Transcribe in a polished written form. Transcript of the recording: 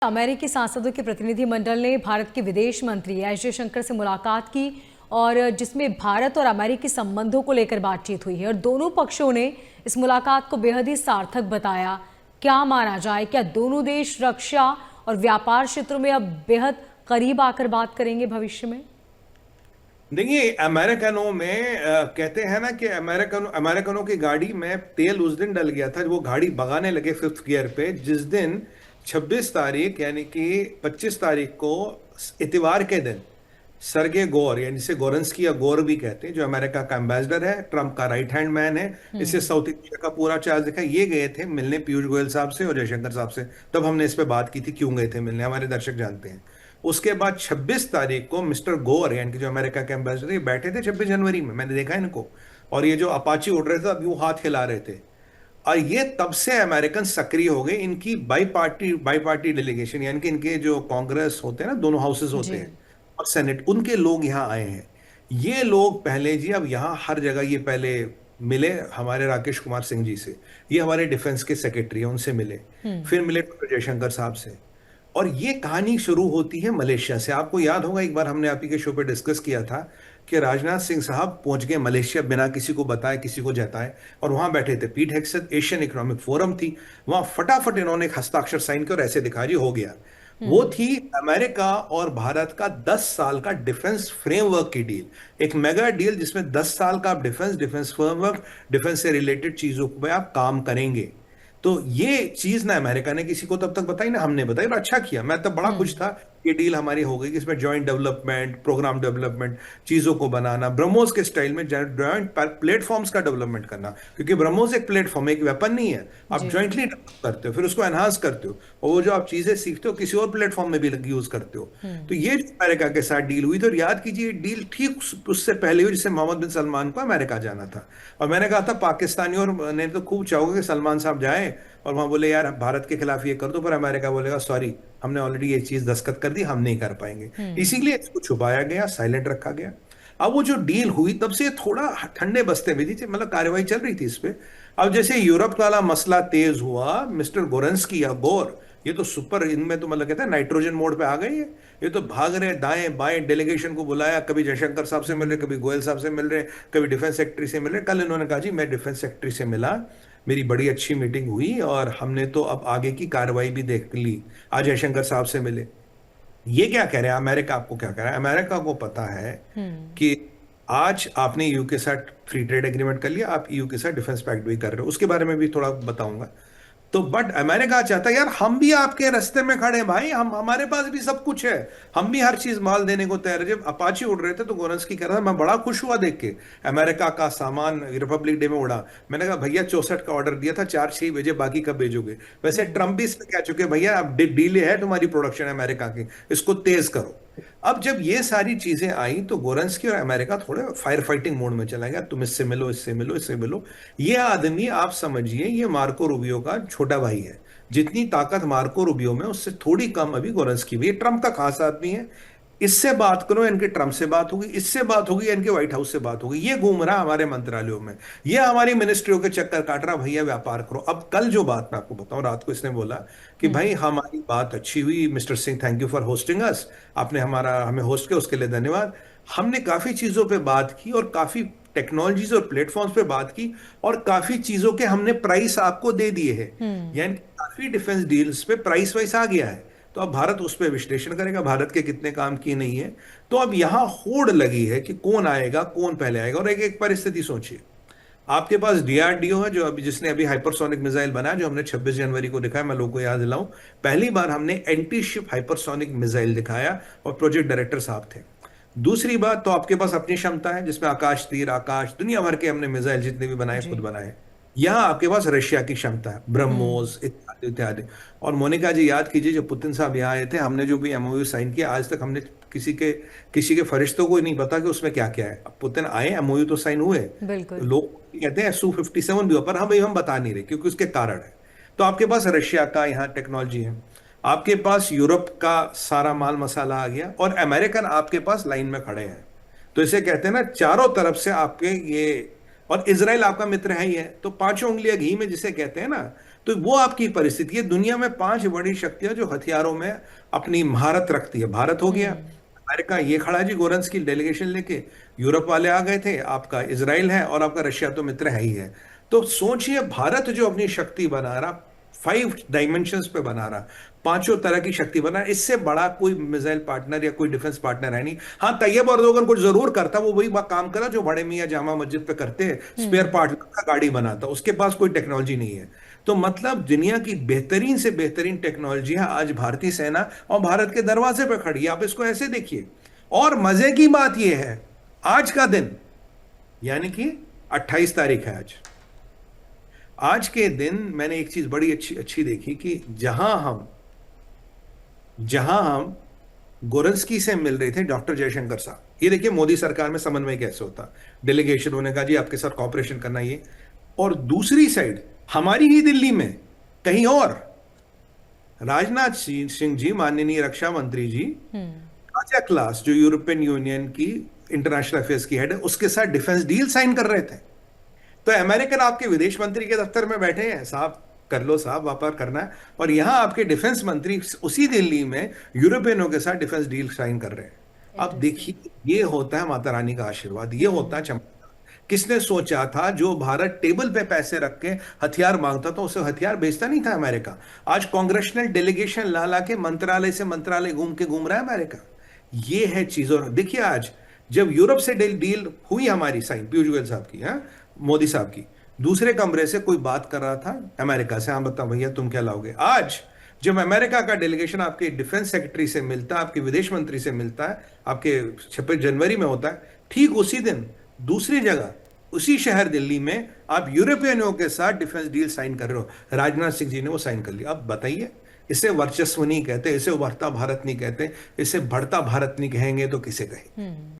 अमेरिकी सांसदों के प्रतिनिधिमंडल ने भारत के विदेश मंत्री एस जयशंकर से मुलाकात की और जिसमें भारत और अमेरिकी संबंधों को लेकर बातचीत हुई है और दोनों पक्षों ने इस मुलाकात को बेहद ही सार्थक बताया। क्या माना जाए, क्या दोनों देश रक्षा और व्यापार क्षेत्रों में अब बेहद करीब आकर बात करेंगे भविष्य में? देखिए, अमेरिकनों में कहते हैं ना कि अमेरिकनों की गाड़ी में तेल उस दिन डल गया था, वो गाड़ी भगाने लगे फिफ्थ गियर पे, जिस दिन 26 तारीख यानी कि 25 तारीख को इतवार के दिन सरगे गोर, यानी जिसे गोरंस्की या गोर भी कहते हैं, जो अमेरिका का एम्बेसडर है, ट्रंप का राइट हैंड मैन है, इससे साउथ एशिया का पूरा चार्ज दिखा, ये गए थे मिलने पीयूष गोयल साहब से और जयशंकर साहब से। तब हमने इस पे बात की थी क्यों गए थे मिलने, हमारे दर्शक जानते हैं। उसके बाद 26 तारीख को मिस्टर गोर, यानी कि जो अमेरिका के एम्बेसडर, ये बैठे थे 26 जनवरी में, मैंने देखा इनको, और ये जो अपाची उड़ रहे थे अब यूं हाथ हिला रहे थे। और ये तब से अमेरिकन सक्रिय हो गए। इनकी बाई पार्टी डेलीगेशन, यानी कि इनके जो कांग्रेस होते हैं ना, दोनों हाउसेस होते हैं और सेनेट, उनके लोग यहाँ आए हैं। ये लोग पहले जी, अब यहाँ हर जगह ये पहले मिले हमारे राकेश कुमार सिंह जी से, ये हमारे डिफेंस के सेक्रेटरी हैं, उनसे मिले, फिर मिले डॉक्टर जयशंकर साहब से। और ये कहानी शुरू होती है मलेशिया से। आपको याद होगा एक बार हमने आप ही के शो पे डिस्कस किया था कि राजनाथ सिंह साहब पहुंच गए मलेशिया बिना किसी को बताए, किसी को जताए, और वहां बैठे थे पीट हेग्सेथ, एशियन इकोनॉमिक फोरम थी, वहां फटाफट इन्होंने एक हस्ताक्षर साइन किया और ऐसे दिखा जी हो गया। वो थी अमेरिका और भारत का 10 साल का डिफेंस फ्रेमवर्क की डील, एक मेगा डील जिसमें 10 साल का आप डिफेंस फ्रेमवर्क, डिफेंस से रिलेटेड चीजों पे आप काम करेंगे। तो ये चीज ना अमेरिका ने किसी को तब तक बताई, ना हमने बताई, और अच्छा किया। मैं तब बड़ा खुश था ये डील हमारी हो गई कि इसमें जॉइंट डेवलपमेंट, प्रोग्राम डेवलपमेंट, चीजों को बनाना, ब्रह्मोस के स्टाइल में जॉइंट प्लेटफॉर्म्स का डेवलपमेंट करना, क्योंकि ब्रह्मोस एक प्लेटफॉर्म, एक वेपन नहीं है, आप जॉइंटली डेवलप करते हो, फिर उसको एनहांस करते हो, और वो जो आप चीजें सीखते हो किसी और प्लेटफॉर्म में भी यूज करते हो। तो ये जो अमेरिका के साथ डील हुई, तो याद कीजिए डील ठीक उससे पहले हुई जिससे मोहम्मद बिन सलमान को अमेरिका जाना था। और मैंने कहा था पाकिस्तानियों और ने तो खूब चाहोगे कि सलमान साहब जाए और वहां बोले यार भारत के खिलाफ ये कर दो, पर अमेरिका बोलेगा सॉरी, हमने ऑलरेडी ये चीज दस्तखत कर दी, हम नहीं कर पाएंगे। इसीलिए इसको छुपाया गया, साइलेंट रखा गया। अब वो जो डील हुई तब से थोड़ा ठंडे बस्ते में थी, मतलब कार्रवाई चल रही थी इस पे। अब जैसे यूरोप वाला मसला तेज हुआ, मिस्टर गोरंस्की या गोर, ये तो सुपर, इनमें तो मतलब कहते हैं नाइट्रोजन मोड पे आ गई है। ये तो भाग रहे दाएं बाएं, डेलीगेशन को बुलाया, कभी जयशंकर साहब से मिल रहे, कभी गोयल साहब से मिल रहे, कभी डिफेंस सेक्रेटरी से मिल रहे। कल इन्होंने कहा जी मैं डिफेंस सेक्रेटरी से मिला, मेरी बड़ी अच्छी मीटिंग हुई और हमने तो अब आगे की कार्रवाई भी देख ली। आज जयशंकर साहब से मिले। ये क्या कह रहे हैं, अमेरिका आपको क्या कह रहा है? अमेरिका को पता है कि आज आपने ईयू के साथ फ्री ट्रेड एग्रीमेंट कर लिया, आप ईयू के साथ डिफेंस पैक्ट भी कर रहे हो, उसके बारे में भी थोड़ा बताऊंगा। तो बट अमेरिका चाहता है यार हम भी आपके रास्ते में खड़े हैं भाई, हम हमारे पास भी सब कुछ है, हम भी हर चीज माल देने को तैयार है। जब अपाची उड़ रहे थे तो गोरंस्की कह रहा था मैं बड़ा खुश हुआ देख के, अमेरिका का सामान रिपब्लिक डे में उड़ा। मैंने कहा भैया 64 का ऑर्डर दिया था, 4-6 भेजे, बाकी कब भेजोगे? वैसे ट्रम्प भी इसमें कह चुके भैया अब डीले है तुम्हारी प्रोडक्शन अमेरिका की, इसको तेज करो। अब जब ये सारी चीजें आई तो गोरंस्की और अमेरिका थोड़े फायर फाइटिंग मोड में चला गया, तुम इससे मिलो, इससे मिलो, इससे मिलो। ये आदमी आप समझिए ये मार्को रूबियो का छोटा भाई है। जितनी ताकत मार्को रूबियो में उससे थोड़ी कम अभी गोरंस्की भी। ये ट्रंप का खास आदमी है, इससे बात करो इनके ट्रंप से बात होगी, इससे बात होगी इनके व्हाइट हाउस से बात होगी। ये घूम रहा हमारे मंत्रालयों में, ये हमारी मिनिस्ट्रियों के चक्कर काट रहा, भैया व्यापार करो। अब कल जो बात मैं आपको बताऊं, रात को इसने बोला कि भाई हमारी बात अच्छी हुई mister Singh, thank you for hosting us, आपने हमें होस्ट किया उसके लिए धन्यवाद। हमने काफी चीजों पे बात की और काफी टेक्नोलॉजीज और प्लेटफॉर्म्स पे बात की, और काफी चीजों के हमने प्राइस आपको दे दिए हैं, यानी काफी डिफेंस डील्स पे प्राइस वाइस आ गया है। तो अब भारत उस पर विश्लेषण करेगा भारत के कितने काम किए नहीं है। तो अब यहां होड़ लगी है कि कौन आएगा, कौन पहले आएगा। और एक एक परिस्थिति सोचिए, आपके पास डीआरडीओ है जो अभी जिसने अभी हाइपरसोनिक मिसाइल बनाया, जो हमने 26 जनवरी को दिखाया, मैं लोगों को याद दिलाऊं, पहली बार हमने एंटी शिप हाइपरसोनिक मिसाइल दिखाया और प्रोजेक्ट डायरेक्टर साहब थे। दूसरी बात तो आपके पास अपनी क्षमता है जिसमें आकाश तीर, आकाश, दुनिया भर के हमने मिसाइल जितने भी बनाए खुद बनाए। यहाँ आपके पास रशिया की क्षमता है, ब्रह्मोस इत्यादि इत्यादि। और मोनिका जी याद कीजिए जब पुतिन साहब यहाँ आए थे, हमने जो भी एमओयू साइन किया, आज तक हमने किसी के फरिश्तों को ही नहीं पता कि उसमें क्या क्या है। अब पुतिन आए, एमओयू तो साइन हुए, लोग कहते हैं Su-57 भी हो, पर हम बता नहीं रहे क्योंकि उसके कारण है। तो आपके पास रशिया का यहाँ टेक्नोलॉजी है, आपके पास यूरोप का सारा माल मसाला आ गया, और अमेरिकन आपके पास लाइन में खड़े हैं। तो इसे कहते हैं ना चारों तरफ से आपके ये, और इजराइल आपका मित्र है ही है। तो पांचों उंगलियां घी में जिसे कहते हैं ना, तो वो आपकी परिस्थिति है। दुनिया में 5 बड़ी शक्तियां जो हथियारों में अपनी महारत रखती है, भारत हो गया, अमेरिका ये खड़ा जी गोरंस की डेलीगेशन लेके, यूरोप वाले आ गए थे, आपका इजराइल है, और आपका रशिया तो मित्र है ही है। तो सोचिए भारत जो अपनी शक्ति बना रहा, 5 डायमेंशंस पे बना रहा, 5 तरह की शक्ति बना, इससे बड़ा कोई मिसाइल पार्टनर या कोई डिफेंस पार्टनर है नहीं। हाँ, तैयब अर्दोगन कुछ जरूर करता, वो वही काम करा जो बड़े मियाँ जामा मस्जिद पे करते हैं, स्पेयर पार्ट का गाड़ी बनाता, उसके पास कोई टेक्नोलॉजी नहीं है। तो मतलब दुनिया की बेहतरीन से बेहतरीन टेक्नोलॉजियां आज भारतीय सेना और भारत के दरवाजे पर खड़ी है। आप इसको ऐसे देखिए। और मजे की बात यह है, आज का दिन यानी कि 28 तारीख है आज, आज के दिन मैंने एक चीज बड़ी अच्छी अच्छी देखी कि जहां हम गोरंस्की से मिल रहे थे डॉक्टर जयशंकर साहब, ये देखिए मोदी सरकार में समन्वय कैसे होता, डेलीगेशन होने का जी आपके साथ कॉपरेशन करना ये, और दूसरी साइड हमारी ही दिल्ली में कहीं और राजनाथ सिंह जी, माननीय रक्षा मंत्री जी, राजा क्लास जो यूरोपियन यूनियन की इंटरनेशनल अफेयर्स की हेड है, उसके साथ डिफेंस डील साइन कर रहे थे। तो अमेरिकन आपके विदेश मंत्री के दफ्तर में बैठे हैं, साहब कर लो साहब, व्यापार करना है, और यहां आपके डिफेंस मंत्री उसी दिल्ली में यूरोपियनों के साथ डिफेंस डील साइन कर रहे हैं। अब देखिए, ये होता है माता रानी का आशीर्वाद, ये होता है चमत्कार। किसने सोचा था, जो भारत टेबल पे पैसे रख के हथियार मांगता था, उसे हथियार बेचता नहीं था अमेरिका। आज कांग्रेशनल डेलीगेशन ला ला के मंत्रालय से मंत्रालय घूम रहा है अमेरिका। ये है चीज। और देखिए आज जब यूरोप से डील हुई हमारी साइन, पीयूष गोयल साहब की, मोदी साहब की, दूसरे कमरे से कोई बात कर रहा था अमेरिका से, हाँ बताओ भैया तुम क्या लाओगे। आज जब अमेरिका का डेलीगेशन आपके डिफेंस सेक्रेटरी से मिलता है, आपके विदेश मंत्री से मिलता है, आपके 26 जनवरी में होता है, ठीक उसी दिन दूसरी जगह उसी शहर दिल्ली में आप यूरोपियनों के साथ डिफेंस डील साइन कर रहे हो। राजनाथ सिंह जी ने वो साइन कर लिया। अब बताइए, इसे वर्चस्व नहीं कहते, इसे उभरता भारत नहीं कहते, इसे बढ़ता भारत नहीं कहेंगे तो किसे कहें।